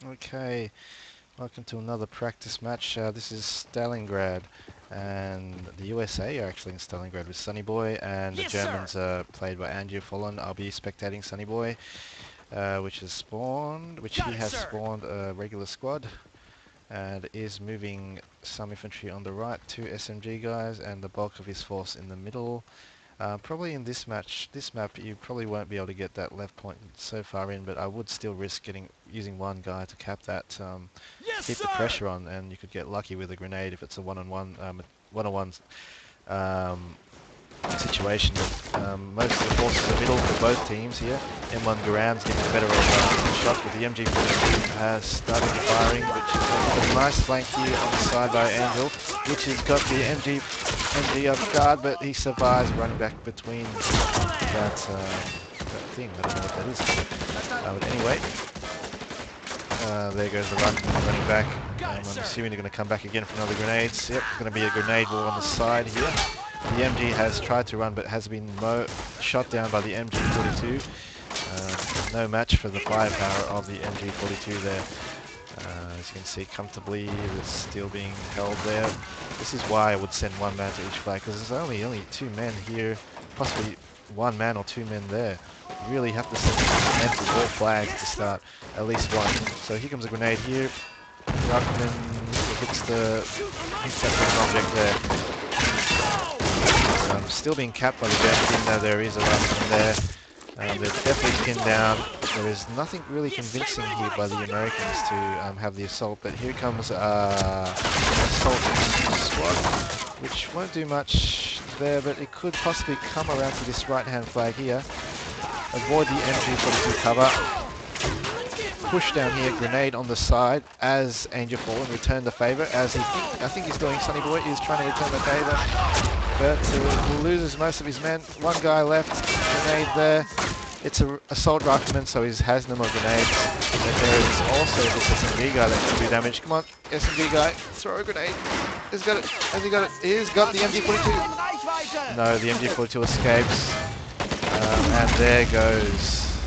Okay, welcome to another practice match. This is Stalingrad, and the USA are actually in Stalingrad with Sunyboi, and the Germans are played by Andrew Follen. I'll be spectating Sunnyboy, which he has spawned a regular squad, and is moving some infantry on the right, two SMG guys, and the bulk of his force in the middle. Probably in this map, you probably won't be able to get that left point so far in, but I would still risk using one guy to cap that, keep the pressure on, and you could get lucky with a grenade if it's a one-on-one um, situation. But most of the forces are middle for both teams here. M1 Garan's getting a better shot with the MG42 has started firing, which is a nice flank here on the side by Angel, which has got the MG off guard, but he survives running back between that thing. I don't know what that is. But anyway, there goes the running back. I'm assuming they're going to come back again for another grenades. Yep, going to be a grenade war on the side here. The MG has tried to run but has been shot down by the MG42. No match for the firepower of the MG42 there. As you can see comfortably, it's still being held there. This is why I would send one man to each flag, because there's only two men here, possibly one man or two men there. You really have to send men to all flags to start, at least one. So here comes a grenade here. Ruckman hits that one object there. Still being capped by the Germans, even though there is a Ruckman there. They're definitely pinned down. There is nothing really convincing here by the Americans to have the assault, but here comes assault squad, which won't do much there, but it could possibly come around to this right-hand flag here. Avoid the MG42 cover. Push down here, grenade on the side as Angel Fallen return the favour, as I think he's doing. Sunnyboy is trying to return the favour, but loses most of his men. One guy left, grenade there. It's an assault rifleman, so he has no more grenades. But there is also this SMG guy that can do damage. Come on, SMG guy, throw a grenade. He's got it. Has he got it? He's got the MG42. No, the MG42 escapes. And there goes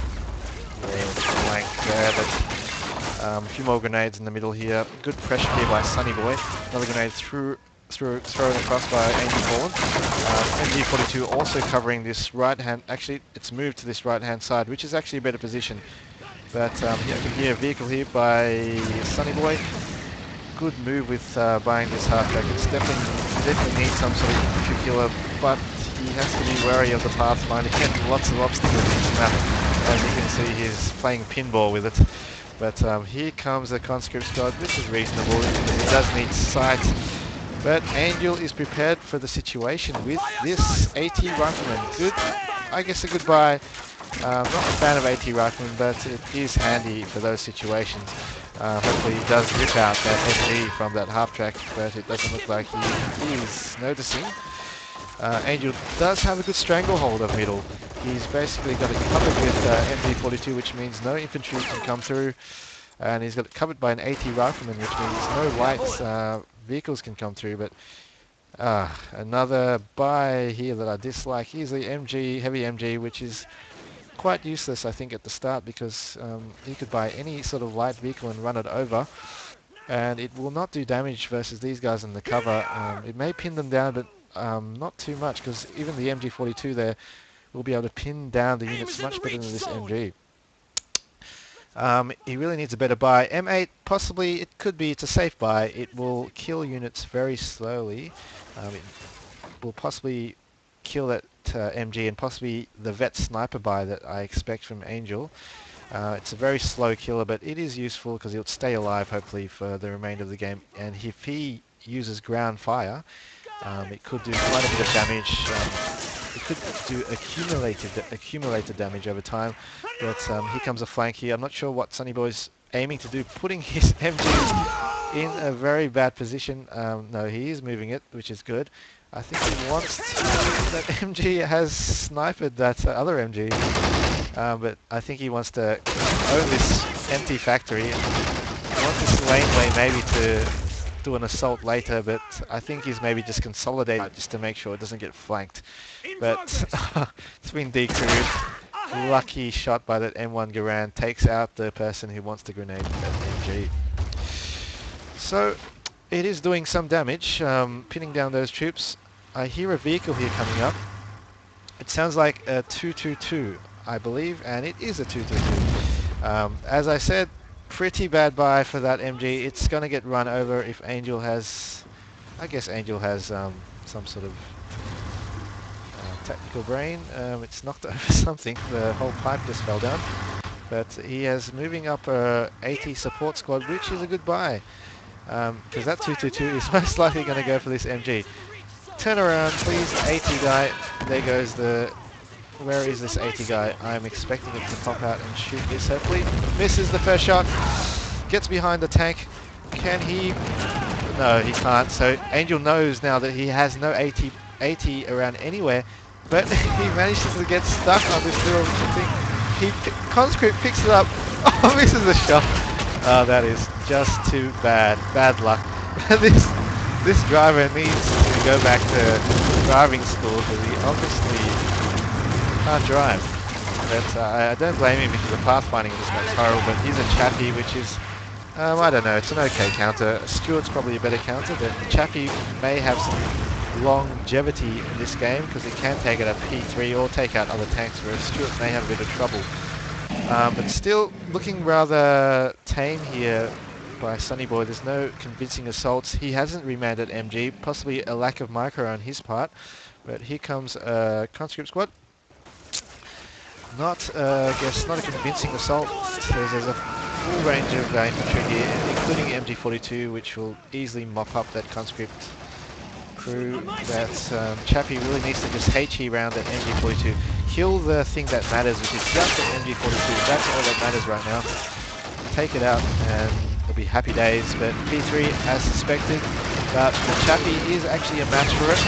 the flank there. But a few more grenades in the middle here. Good pressure here by Sunnyboy. Another grenade thrown across by Angel Fallen. MG42 also covering this right hand. Actually, it's moved to this right hand side, which is actually a better position. But yeah, you can hear a vehicle here by Sunnyboy. Good move with buying this half track. It's definitely needs some sort of infantry killer, but he has to be wary of the pathfinder. Again, lots of obstacles in this map. As you can see, he's playing pinball with it. But here comes the conscript squad, which is reasonable. It does need sight. But Angel is prepared for the situation with this AT rifleman. Good, I guess a good buy. Not a fan of AT rifleman, but it is handy for those situations. Hopefully he does rip out that SG from that half track, but it doesn't look like he is noticing. Angel does have a good stranglehold of middle. He's basically got it covered with MG42, which means no infantry can come through. And he's got it covered by an AT rifleman, which means no light vehicles can come through. But another buy here that I dislike. Here's the heavy MG, which is quite useless, I think, at the start, because he could buy any sort of light vehicle and run it over, and it will not do damage versus these guys in the cover. It may pin them down, but not too much, because even the MG42 there will be able to pin down the units much better than this MG. He really needs a better buy. M8, possibly, it could be, it's a safe buy. It will kill units very slowly. It will possibly kill that MG and possibly the vet sniper buy that I expect from Angel. It's a very slow killer, but it is useful because he'll stay alive hopefully for the remainder of the game. And if he uses ground fire, it could do quite a bit of damage. It could do accumulated damage over time. But here comes a flank here. I'm not sure what Sunnyboy's aiming to do, putting his MG in a very bad position. No, he is moving it, which is good. I think he wants to, that MG has sniped that other MG, but I think he wants to own this empty factory. He wants this laneway maybe to do an assault later, but I think he's maybe just consolidated just to make sure it doesn't get flanked. But it's been decrewed. Lucky shot by that M1 Garand takes out the person who wants the grenade. MG. So it is doing some damage, pinning down those troops. I hear a vehicle here coming up. It sounds like a 222, I believe, and it is a 222. As I said, pretty bad buy for that MG. It's going to get run over if Angel has... I guess Angel has some sort of technical brain. It's knocked over something. The whole pipe just fell down. But he is moving up a 80 support squad, which is a good buy. Because that 222 is most likely going to go for this MG. Turn around, please, 80 guy. There goes the... Where is this 80 guy? I'm expecting it to pop out and shoot this, hopefully. Misses the first shot. Gets behind the tank. Can he... No, he can't. So Angel knows now that he has no 80 around anywhere. But he manages to get stuck on this little thing. Conscript picks it up. Oh, misses the shot. Oh, that is just too bad. Bad luck. This driver needs to go back to driving school because he obviously can't drive. But I don't blame him because the pathfinding of this makes horrible. But he's a Chappie, which is, I don't know, it's an okay counter. Stuart's probably a better counter, but Chappie may have some longevity in this game because it can take out a P3 or take out other tanks, whereas Stuart may have a bit of trouble. But still looking rather tame here by Sunyboi. There's no convincing assaults. He hasn't remanded MG, possibly a lack of micro on his part. But here comes a conscript squad. Not, guess, not a convincing assault. There's a full range of infantry here, including MG42, which will easily mop up that conscript crew. That Chappie really needs to just HE round that MG42. Kill the thing that matters, which is just the MG42. That's all that matters right now. Take it out and it'll be happy days. But P3 as suspected, but the Chappie is actually a match for it.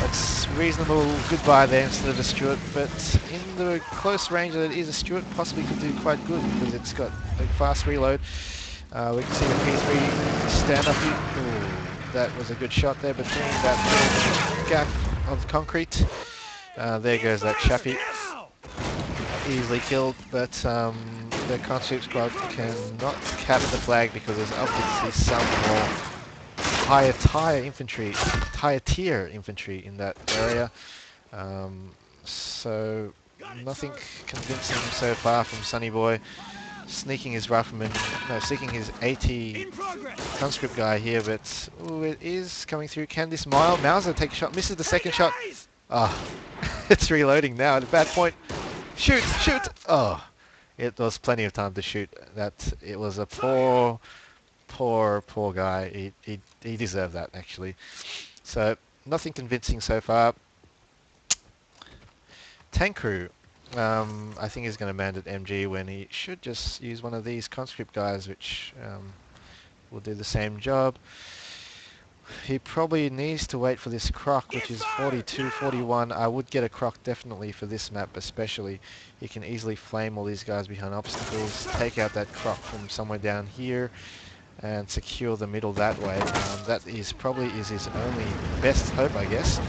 That's reasonable goodbye there instead of a Stuart, but in the close range that it is, a Stuart possibly could do quite good because it's got a fast reload. We can see the P3 stand up here. Ooh, that was a good shot there between that little gap of concrete. There goes that Chappie. Easily killed, but the conscript squad cannot cap the flag because there's obviously some more higher tier infantry in that area. So nothing convincing so far from Sunyboi. Sneaking his rifleman, no, seeking his 80 conscript guy here, but ooh, it is coming through. Can this Mauser take a shot? Misses the second shot. Ah, it's reloading now at a bad point. Shoot, shoot! Oh, it was plenty of time to shoot. It was a poor guy. He deserved that actually. So nothing convincing so far. Tank crew, I think he's going to mandate MG when he should just use one of these conscript guys, which will do the same job. He probably needs to wait for this croc, which is 42, 41. I would get a croc definitely for this map especially. He can easily flame all these guys behind obstacles, take out that croc from somewhere down here, and secure the middle that way. That is probably his only best hope, I guess.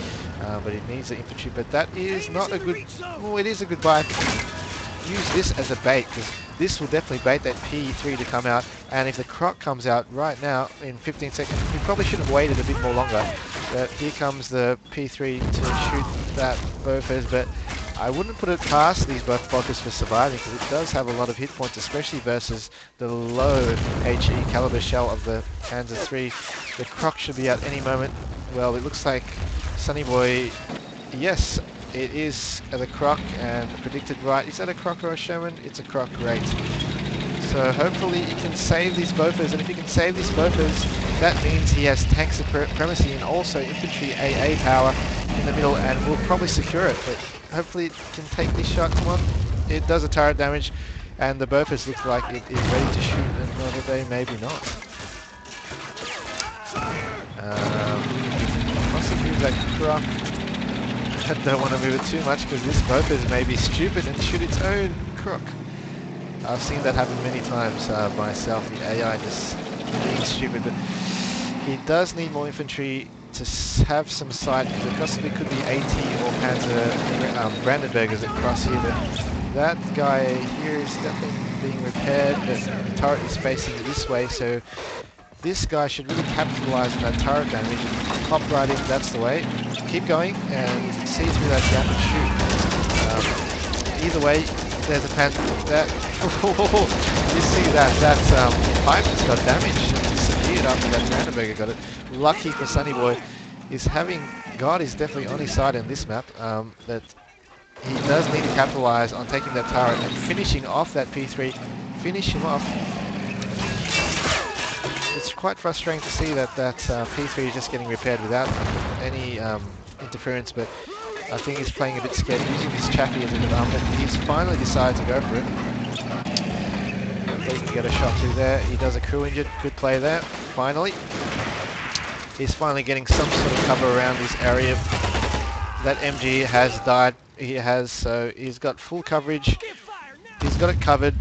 But he needs the infantry. But that is not a good... Oh, it is a good buy. Use this as a bait, because this will definitely bait that P3 to come out. And if the croc comes out right now in 15 seconds, we probably should have waited a bit more longer. But here comes the P3 to shoot that Bofors. But I wouldn't put it past these Bofors for surviving, because it does have a lot of hit points, especially versus the low HE caliber shell of the Panzer III. The croc should be out any moment. Well, it looks like Sunyboi, yes, it is the croc, and predicted right. Is that a croc or a Sherman? It's a croc, great. So hopefully he can save these Bofors, and if he can save these Bofors, that means he has tank supremacy and also infantry AA power in the middle, and will probably secure it. But hopefully it can take this shot. Come on, it does a turret damage, and the Bofors looks like it is ready to shoot another day, maybe not. Must have moved that croc. I don't want to move it too much because this Bofors may be stupid and shoot its own croc. I've seen that happen many times myself, the AI just being stupid, but he does need more infantry to have some sight, because it possibly could be AT or Panzer Brandenburgers that cross here, but that guy here is definitely being repaired, but the turret is facing this way, so this guy should really capitalize on that turret damage and hop right in. That's the way. Keep going and see through that gap and shoot. Either way, there's a pan. That you see that pipe has got damaged and disappeared after that Brandenburger got it. Lucky for Sunyboi, is having God is definitely on his side in this map. That he does need to capitalize on taking that turret and finishing off that P3. Finish him off. It's quite frustrating to see that P3 is just getting repaired without any interference, but I think he's playing a bit scared, using his Chappie as a bit arm, but he's finally decided to go for it. He can get a shot through there. He does a crew injured. Good play there. Finally. He's finally getting some sort of cover around this area. That MG has died. He has, so he's got full coverage. He's got it covered.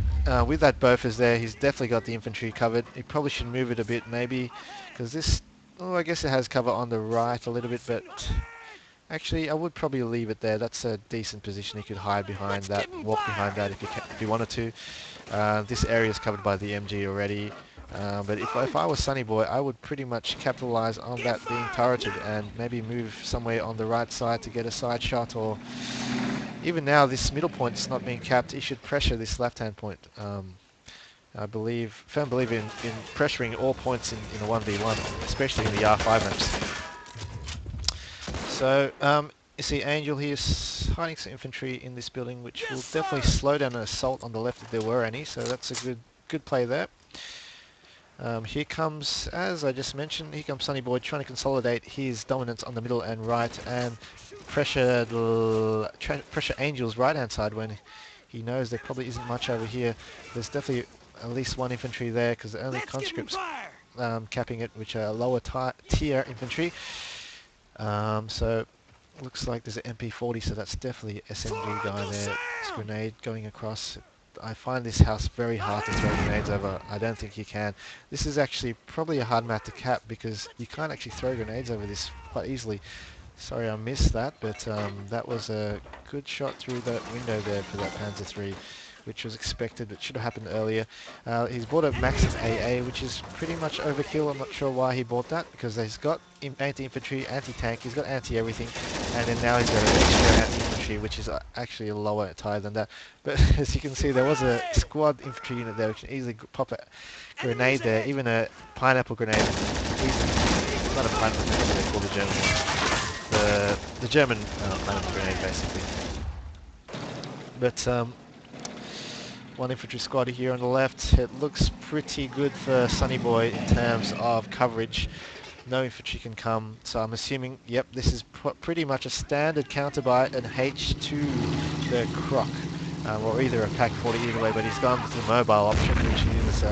With that Bofors there, he's definitely got the infantry covered. He probably should move it a bit, maybe, because this, oh, I guess it has cover on the right a little bit, but actually, I would probably leave it there. That's a decent position. He could hide behind that, walk behind that if he wanted to. This area is covered by the MG already. But if I was Sunyboi, I would pretty much capitalize on that being turreted and maybe move somewhere on the right side to get a side shot, or even now this middle point is not being capped. He should pressure this left-hand point. I firm believe in pressuring all points in a 1v1, especially in the R5 maps. So you see Angel here hiding some infantry in this building, which will definitely slow down an assault on the left if there were any. So that's a good play there. Here comes, as I just mentioned, here comes Sunyboi trying to consolidate his dominance on the middle and right and pressure Angel's right-hand side when he knows there probably isn't much over here. There's definitely at least one infantry there because the only conscripts capping it, which are lower tier infantry. So looks like there's an MP40, so that's definitely an SMG guy there. This grenade going across. I find this house very hard to throw grenades over. I don't think you can. This is actually probably a hard map to cap because you can't actually throw grenades over this quite easily. Sorry I missed that, but that was a good shot through that window there for that Panzer III, which was expected but should have happened earlier. He's bought a Maxim AA, which is pretty much overkill. I'm not sure why he bought that, because he's got anti-infantry, anti-tank, he's got anti-everything, and then now he's got an extra anti-infantry, which is actually a lower tier than that. But as you can see, there was a squad infantry unit there which can easily pop a grenade there, even a pineapple grenade. Not a pineapple grenade, they call the German one. The German pineapple grenade, basically. But one infantry squad here on the left. It looks pretty good for Sunyboi in terms of coverage. No infantry can come, so I'm assuming, yep, this is pretty much a standard counter by an H to the Croc, or either a Pack 40, either way, but he's gone with the mobile option, which is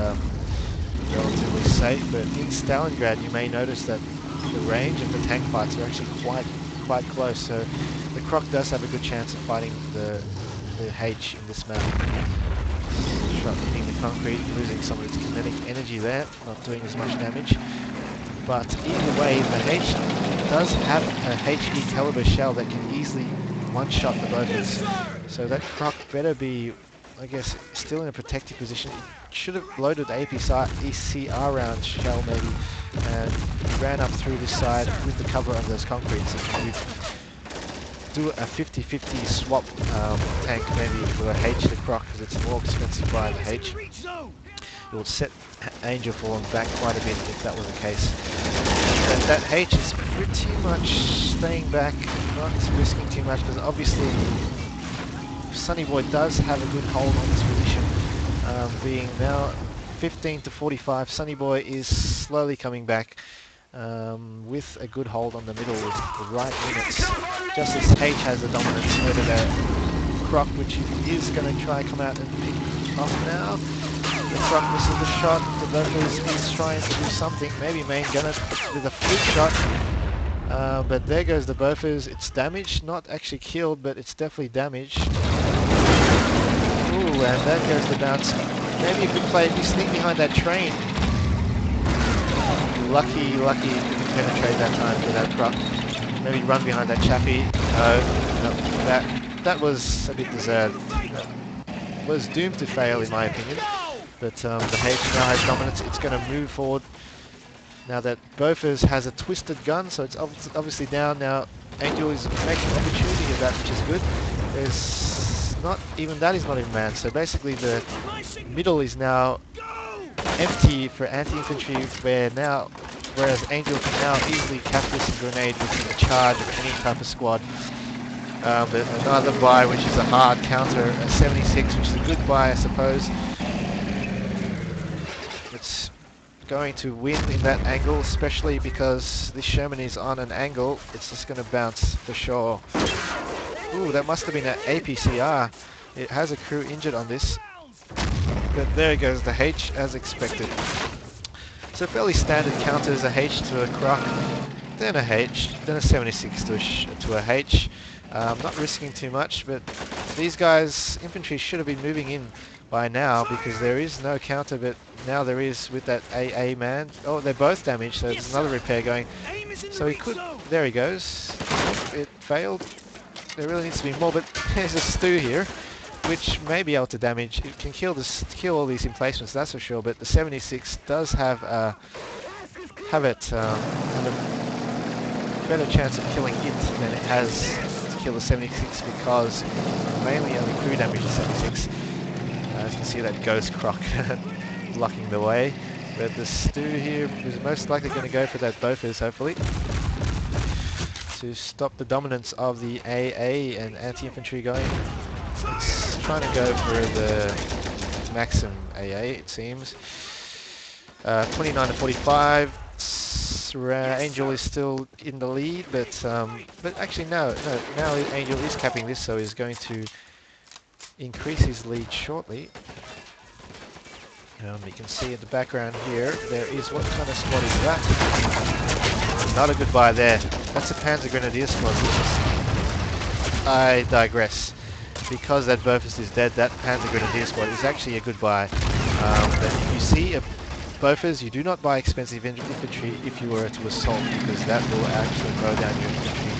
relatively safe. But in Stalingrad, you may notice that the range of the tank fights are actually quite close, so the Croc does have a good chance of fighting the H in this map. Shot hitting the concrete, losing some of its kinetic energy there, not doing as much damage. But either way, the H does have a HE caliber shell that can easily one-shot the Bofors. So that Croc better be, I guess, still in a protective position. It should have loaded the ECR round shell maybe, and ran up through this side with the cover of those concretes. And we'd do a 50-50 swap tank maybe for a H to Croc, because it's more expensive by the H. It would set Angel Fallen back quite a bit if that was the case. But that H is pretty much staying back, not risking too much, because obviously Sunyboi does have a good hold on this position, being now 15 to 45. Sunyboi is slowly coming back with a good hold on the middle with the right units. Just as H has the dominance over the Croc, which he is going to try and come out and pick off now. The Croc misses the shot. The Bofors is trying to do something. Maybe main gunner with a fluke shot. But there goes the Bofors. It's damaged, not actually killed, but it's definitely damaged. Ooh, and there goes the bounce. Maybe a good play if you sneak behind that train. Lucky to penetrate that time for that Croc. Maybe run behind that Chappie. No, that was a bit deserved. was doomed to fail in my opinion. But the H now has dominance. It's going to move forward. Now that Bofors has a twisted gun, so it's obviously down now. Angel is making opportunity of that, which is good. There's not even that is not in man. So basically the middle is now empty for anti-infantry, whereas Angel can now easily capture this grenade within the charge of any type of squad. But another buy, which is a hard counter, a 76, which is a good buy, I suppose. It's going to win in that angle, especially because this Sherman is on an angle. It's just going to bounce for sure. Ooh, that must have been an APCR. It has a crew injured on this. But there goes the H as expected. So fairly standard counters, a H to a Croc, then a H, then a 76 to a H. Not risking too much, but these guys, infantry, should have been moving in by now because there is no counter, but now there is with that AA man. Oh, they're both damaged, so there's another repair going. So he could, there he goes. It failed. There really needs to be more, but there's a Stu here, which may be able to damage. It can kill all these emplacements, that's for sure. But the 76 does have a better chance of killing it than it has to kill the 76 because mainly only crew damage the 76. As you can see, that Ghost Croc blocking the way. But the Stu here is most likely going to go for that Bofors, hopefully, to stop the dominance of the AA and anti-infantry going. It's trying to go for the Maxim AA, it seems. 29 to 45. Angel is still in the lead, but actually no. Now Angel is capping this, so he's going to increase his lead shortly. You can see in the background here, there is, what kind of squad is that? Not a good buy there. That's a Panzer Grenadier squad, which is, I digress. Because that Bofors is dead, that Panzer Grenadier squad is actually a good buy. But if you see a Bofors, you do not buy expensive infantry if you were to assault, because that will actually mow down your infantry.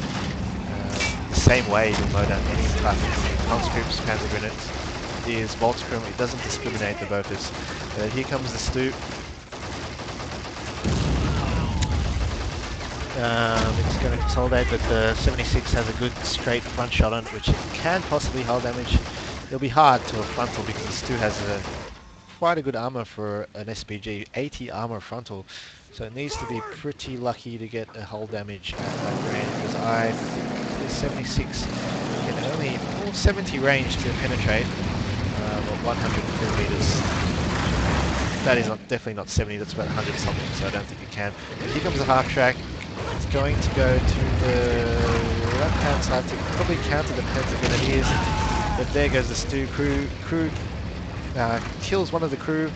The same way you'll mow down any type of infantry. Conscripts, Panzer Grenadiers, Volkscrim, it doesn't discriminate the Bofors. Here comes the Stu. It's going to consolidate, but the 76 has a good straight front shot on it, which can possibly hull damage. It'll be hard to a frontal because the Stu has quite a good armor for an SPG, 80 armor frontal, so it needs to be pretty lucky to get a hull damage at that range, because I think the 76 can only 70 range to penetrate, or 100 millimeters. That is definitely not 70, that's about 100 something, so I don't think it can. But here comes the half track. It's going to go to the left-hand side to probably counter the Panzer Grenadiers. But there goes the Stu. Crew kills one of the crew.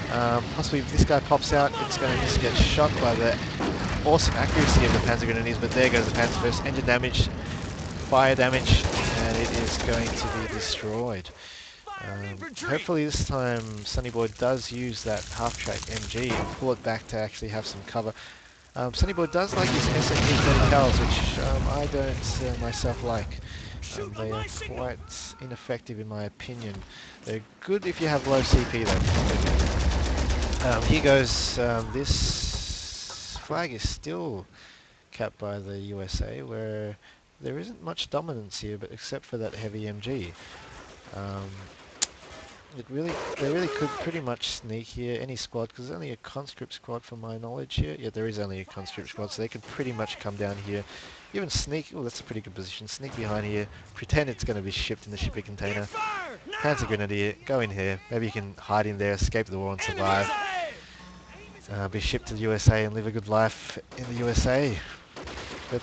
Possibly if this guy pops out, it's going to just get shot by the awesome accuracy of the Panzer Grenadiers. But there goes the Panzer first. Engine damage, fire damage, and it is going to be destroyed. Hopefully this time Sunyboi does use that half-track MG and pull it back to actually have some cover. Sunyboi does like his SMG 30 cals, which I don't myself like. They are quite ineffective in my opinion. They're good if you have low CP though. Here goes, this flag is still capped by the USA, where there isn't much dominance here, but except for that heavy MG. They really could pretty much sneak here, any squad, because there's only a conscript squad from my knowledge here. Yeah, there is only a conscript squad, so they could pretty much come down here. Even sneak, oh, that's a pretty good position. Sneak behind here, pretend it's going to be shipped in the shipping container. Panzer Grenadier, go in here. Maybe you can hide in there, escape the war and survive. Be shipped to the USA and live a good life in the USA. But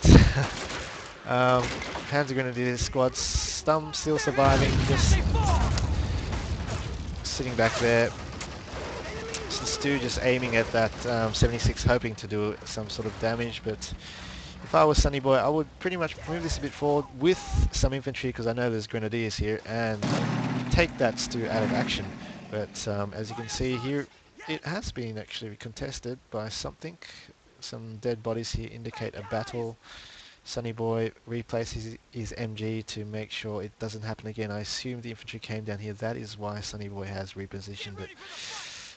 Panzer Grenadier squad, still surviving, just sitting back there. Stu just aiming at that 76, hoping to do some sort of damage, but if I was Sunyboi, I would pretty much move this a bit forward with some infantry, because I know there's grenadiers here, and take that Stu out of action. But as you can see here, it has been actually contested by something. Some dead bodies here indicate a battle. Sunyboi replaces his MG to make sure it doesn't happen again. I assume the infantry came down here. That is why Sunyboi has repositioned it.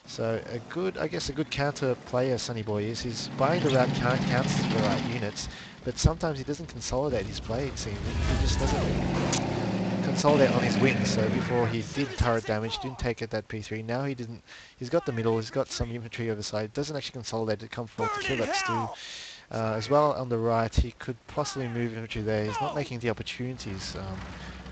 So a good, I guess, a good counter player Sunyboi is. He's buying the right counters to the right units, but sometimes he doesn't consolidate his play. It seems he just doesn't consolidate on his wings. So before he did turret damage, didn't take at that P3. Now he didn't. He's got the middle. He's got some infantry over the side. Doesn't actually consolidate to come forward to kill that stew. As well on the right, he could possibly move infantry there. He's not making the opportunities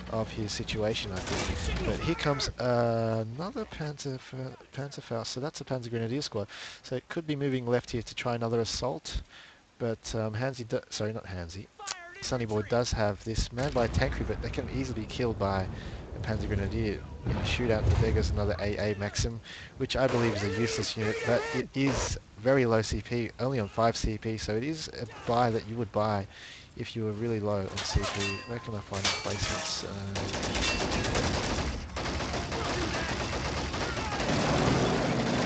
of his situation, I think. But here comes another Panzerfaust, so that's a Panzer Grenadier squad. So it could be moving left here to try another assault. But sorry, not Hansi. Sunyboi does have this man by tank crew, but they can easily be killed by a Panzer Grenadier in a shootout. But there goes another AA Maxim, which I believe is a useless unit, but it is very low CP, only on 5 CP, so it is a buy that you would buy if you were really low on CP. Where can I find replacements?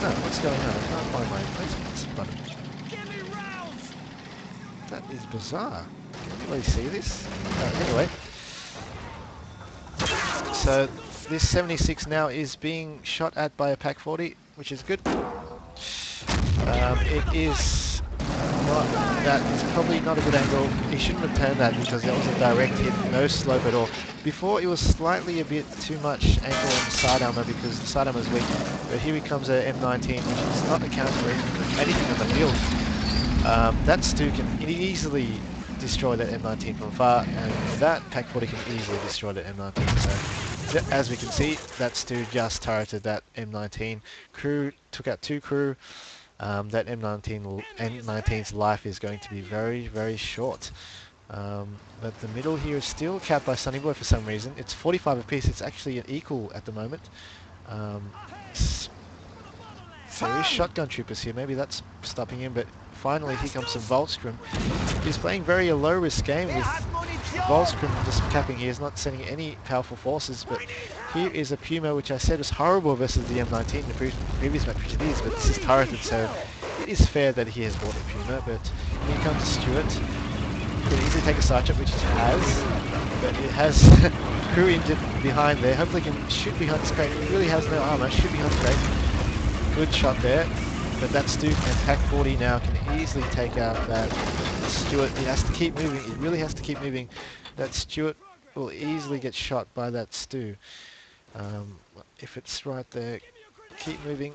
No, what's going on? I can't find my replacements button. That is bizarre. Can you really see this? Anyway, so this 76 now is being shot at by a Pack 40, which is good. It is not, that is probably not a good angle. He shouldn't have turned that because that was a direct hit, no slope at all. Before it was slightly a bit too much angle on the side armor because the side armor is weak, but here comes a M19, which is not a counter for anything on the field. That stew can easily destroy that M19 from far, and that Pack 40 can easily destroy that M19. So as we can see, that stew just turreted that M19. Crew took out 2 crew. That M19's life is going to be very, very short. But the middle here is still capped by Sunyboi for some reason. It's 45 apiece. It's actually an equal at the moment. There is shotgun troopers here. Maybe that's stopping him. But finally, here comes some Volkssturm. He's playing very a low-risk game with Volkssturm just capping here. He's not sending any powerful forces. But here is a Puma, which I said was horrible versus the M19 in the previous match, which it is. But this is turreted, so it is fair that he has bought a Puma. But here comes Stuart. He can easily take a Sergeant, which it has. But it has crew injured behind there. Hopefully he can shoot behind this crate. He really has no armor. Shoot behind the crate. Good shot there, but that Stu and Pack 40 now can easily take out that Stuart. He has to keep moving. He really has to keep moving. That Stuart will easily get shot by that Stu. If it's right there, keep moving.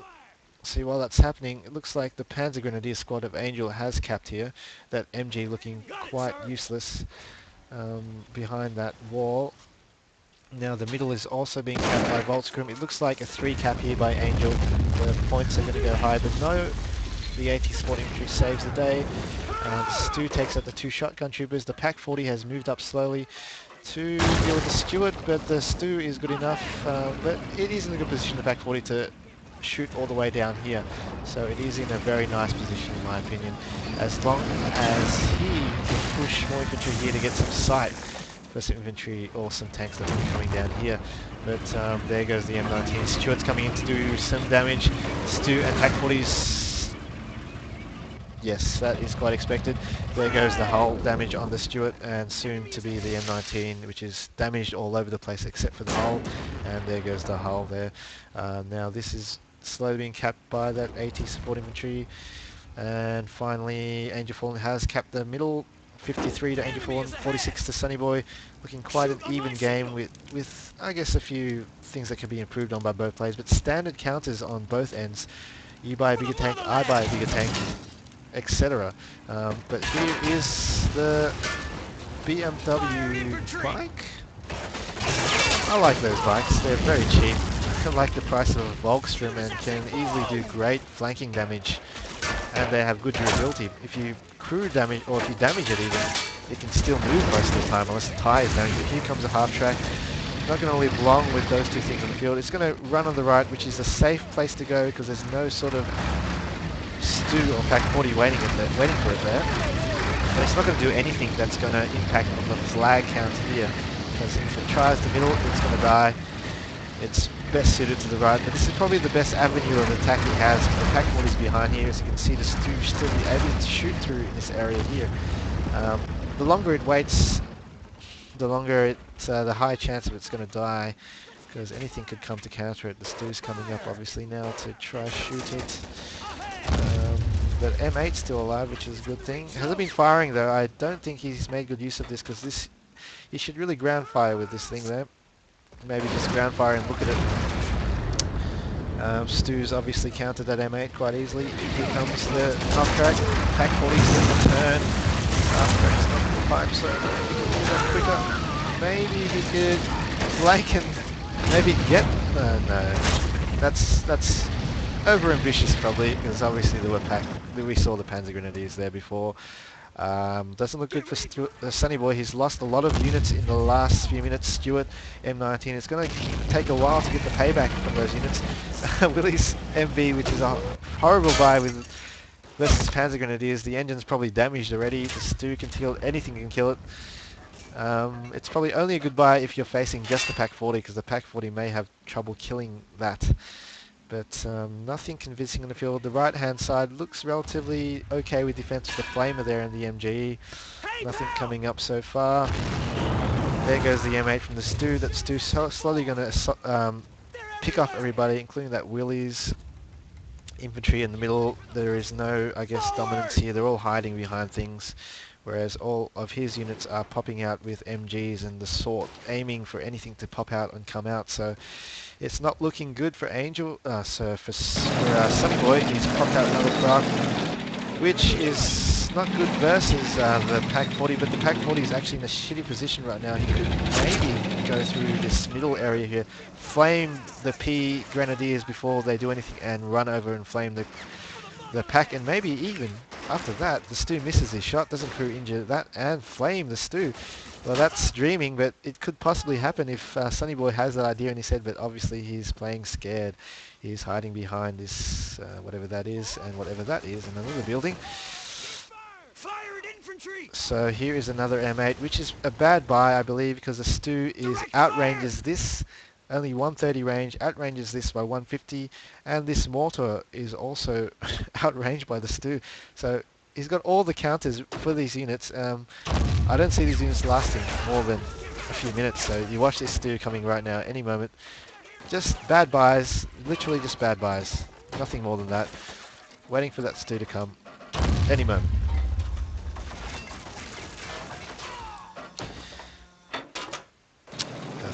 See, while that's happening, it looks like the Panzer Grenadier squad of Angel has capped here. That MG looking quite useless behind that wall. Now the middle is also being capped by Volkssturm. It looks like a 3 cap here by Angel. The points are going to go high, but no, the AT Sport Infantry saves the day. Stu takes out the 2 shotgun troopers. The Pack 40 has moved up slowly to deal with the Stuart, but the Stu is good enough. But it is in a good position, the Pack 40, to shoot all the way down here. So it is in a very nice position, in my opinion, as long as he can push more infantry here to get some sight for some infantry or some tanks that will be coming down here. But there goes the M19. Stuart's coming in to do some damage. Stu and Pack 40's... Yes, that is quite expected. There goes the hull damage on the Stuart, and soon to be the M19, which is damaged all over the place except for the hull. And there goes the hull there. Now this is slowly being capped by that AT support infantry. And finally, Angel Fallen has capped the middle. 53 to Angel Fallen, 46 to Sunyboi. Looking quite an even game with I guess a few things that can be improved on by both players, but standard counters on both ends. You buy a bigger tank, I buy a bigger tank, etc. But here is the BMW bike. I like those bikes, they're very cheap. I like the price of a Volkssturm and can easily do great flanking damage. And they have good durability. If you crew damage, or if you damage it even, it can still move most of the time unless the tyre is damaged. But here comes a half track. Not going to live long with those 2 things on the field. It's going to run on the right, which is a safe place to go because there's no sort of Stu or Pack 40 waiting for it there. But it's not going to do anything that's going to impact on the flag count here. Because if it tries the middle, it's going to die. It's best suited to the right, but this is probably the best avenue of attack he has. The Pack 40 is behind here, as you can see the Stu still be able to shoot through in this area here. the longer it waits, the longer the higher chance of it's going to die, because anything could come to counter it. The Stu's coming up obviously now to try shoot it. But M8's still alive, which is a good thing. Hasn't been firing though. I don't think he's made good use of this, because he should really ground fire with this thing there. Maybe just ground fire and look at it. Stu's obviously countered that M8 quite easily. Here comes the top crack. Pack 40's in the turn. Top crack's not in the pipe, so he can move that quicker. Maybe he could flank and maybe get... no. That's over ambitious probably, because obviously we saw the Panzer Grenadiers there before. Doesn't look good for Sunyboi. He's lost a lot of units in the last few minutes. Stuart M19. It's going to take a while to get the payback from those units. Willie's MB, which is a horrible buy versus Panzer Grenadiers. The engine's probably damaged already. The Stu can kill anything, can kill it. It's probably only a good buy if you're facing just the Pack 40, because the Pack 40 may have trouble killing that. But nothing convincing in the field. The right hand side looks relatively okay with defense with the Flamer there and the MGE. Nothing coming up so far. There goes the M8 from the Stu. That Stu's slowly going to pick off everybody, including that Willie's infantry in the middle. There is no, I guess, dominance here. They're all hiding behind things, whereas all of his units are popping out with MGs and the sort, aiming for anything to pop out and come out. So it's not looking good for Angel. So for Sunyboi, he's popped out another craft, which is not good versus the Pack 40. But the Pack 40 is actually in a shitty position right now. He could maybe go through this middle area here, flame the P Grenadiers before they do anything, and run over and flame the Pack, and maybe even after that the Stu misses his shot, doesn't crew injure that, and flame the Stu. Well, that's dreaming, but it could possibly happen if Sunyboi has that idea in his head, but obviously he's playing scared. He's hiding behind this, whatever that is, and whatever that is, in another building. Fire at infantry! So here is another M8, which is a bad buy, I believe, because the Stu is outranges this, only 130 range, outranges this by 150, and this mortar is also outranged by the Stu. So he's got all the counters for these units. I don't see these units lasting more than a few minutes, so you watch this Stu coming right now, any moment. Just bad buys, literally just bad buys. Nothing more than that. Waiting for that Stu to come any moment. I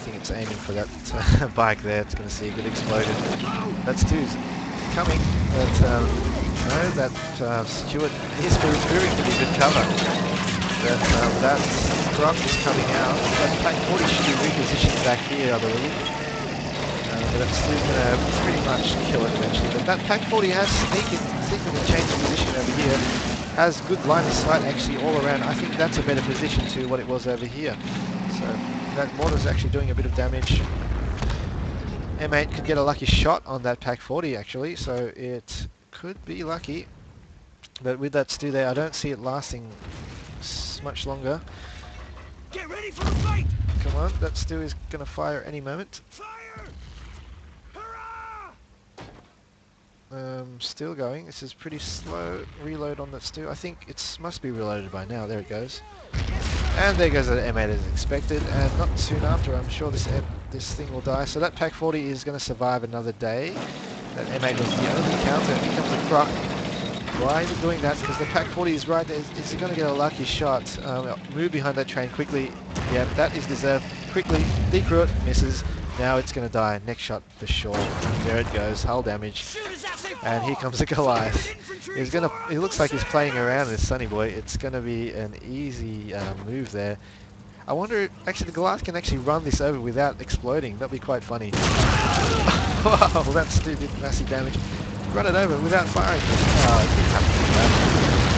think it's aiming for that bike there. It's going to see a good explosion. That Stu's coming, but no, that Stuart is proving to be good cover. But that Grok is coming out. That Pack 40 should be repositioned back here, I believe. But that's still going to pretty much kill it eventually. But that Pack 40 has sneakily changed position over here. Has good line of sight actually all around. I think that's a better position to what it was over here. So that mortar's actually doing a bit of damage. M8 could get a lucky shot on that Pack 40 actually, so it could be lucky. But with that Stu there, I don't see it lasting much longer. Get ready for the fight! Come on, that Stu is going to fire any moment. Fire! Hurrah! Still going. This is pretty slow reload on that Stu. I think it must be reloaded by now. There it goes. And there goes the M8 as expected, and not soon after I'm sure this thing will die. So that Pack 40 is going to survive another day. That M8 was the only counter. Here comes the Croc. Why is it doing that? Because the Pack 40 is right there. Is he going to get a lucky shot? Move behind that train quickly. Yeah, that is deserved. Quickly, decrew it, misses. Now it's going to die. Next shot for sure. There it goes. Hull damage. And here comes the Goliath. He's going to. It looks like he's playing around with Sunyboi. It's going to be an easy move there. I wonder. Actually, the Goliath can actually run this over without exploding. That'd be quite funny. Wow, that's stupid. Massive damage. Run it over without firing. Oh, it didn't happen to that.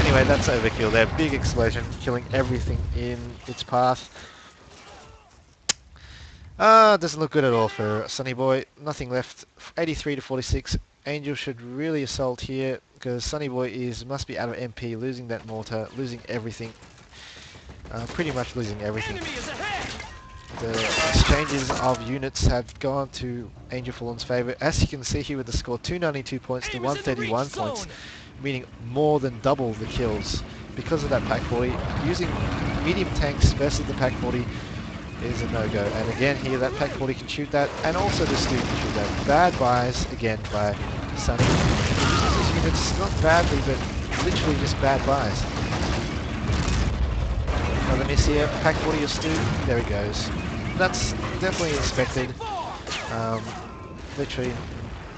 Anyway, that's overkill there. Big explosion, killing everything in its path. Doesn't look good at all for Sunyboi. Nothing left. 83 to 46. Angel should really assault here because Sunyboi must be out of MP, losing that mortar, losing everything. Pretty much losing everything. The exchanges of units have gone to Angel Fallen's favour. As you can see here with the score, 292 points to 131 points meaning more than double the kills because of that Pack 40. Using medium tanks versus the Pack 40 is a no-go. And again here, that Pack 40 can shoot that, and also the Stu can shoot that. Bad buys again by Sunny. Uses his units not badly, but literally just bad buys. Another miss here. Pack 40 or Stu. There he goes. That's definitely expected. Literally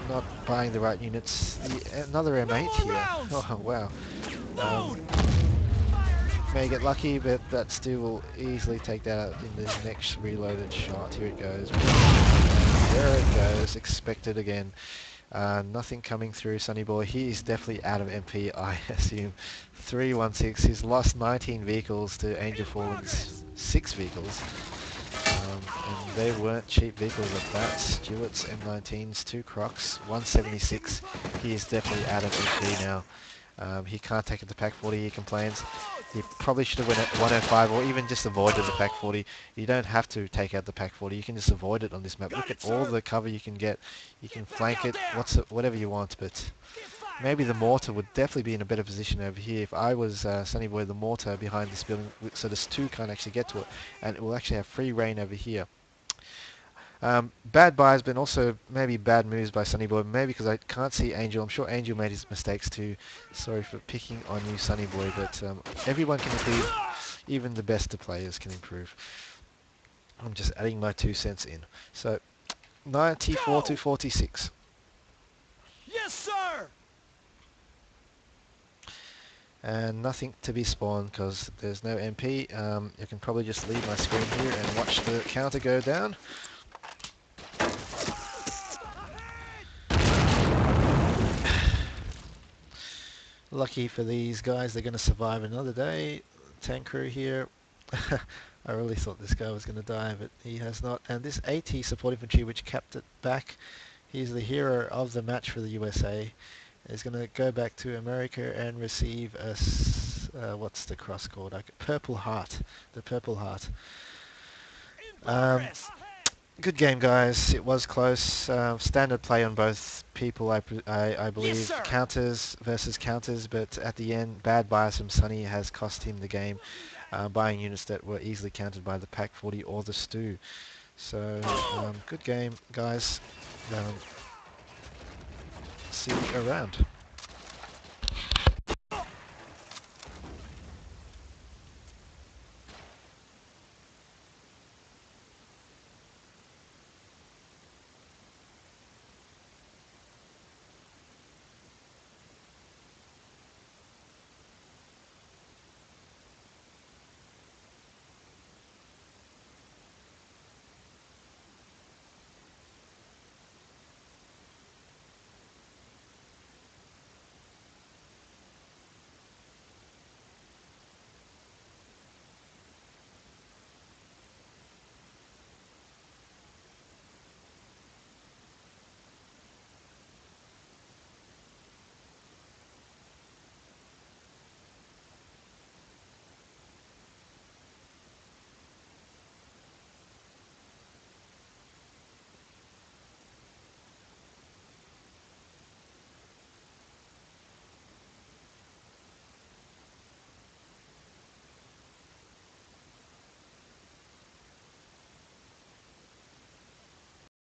not buying the right units. Another M8 here. Oh wow. May get lucky, but that Stu will easily take that out in the next reloaded shot. Here it goes. There it goes. Expected again. Nothing coming through Sunyboi. He is definitely out of MP, I assume. 316. He's lost 19 vehicles to Angel Fallen's 6 vehicles. And they weren't cheap vehicles at that. Stewart's M19s, 2 Crocs, 176. He is definitely out of MP now. He can't take it to Pack 40, he complains. He probably should have went at 105 or even just avoided the Pack 40. You don't have to take out the Pack 40, you can just avoid it on this map. Look at all the cover you can get. You can flank it, whatever you want, but maybe the mortar would definitely be in a better position over here. If I was Sunyboi, the mortar behind this building, so this 2 can't actually get to it, and it will actually have free reign over here. Bad buys, but also maybe bad moves by Sunyboi. Maybe because I can't see Angel. I'm sure Angel made his mistakes too. Sorry for picking on you, Sunyboi, but everyone can improve. Even the best of players can improve. I'm just adding my 2 cents in. So 94 to 46. Yes, sir. And nothing to be spawned because there's no MP. You can probably just leave my screen here and watch the counter go down. Lucky for these guys, they're going to survive another day. Tank crew here. I really thought this guy was going to die, but he has not. And this AT support infantry, which kept it back, he's the hero of the match for the USA. Is going to go back to America and receive a what's the cross called? Purple Heart. The Purple Heart. Good game, guys. It was close. Standard play on both people, I believe. Yes, counters versus counters, but at the end, bad bias from Sunny has cost him the game, buying units that were easily countered by the Pack 40 or the Stu. So, good game, guys. See you around.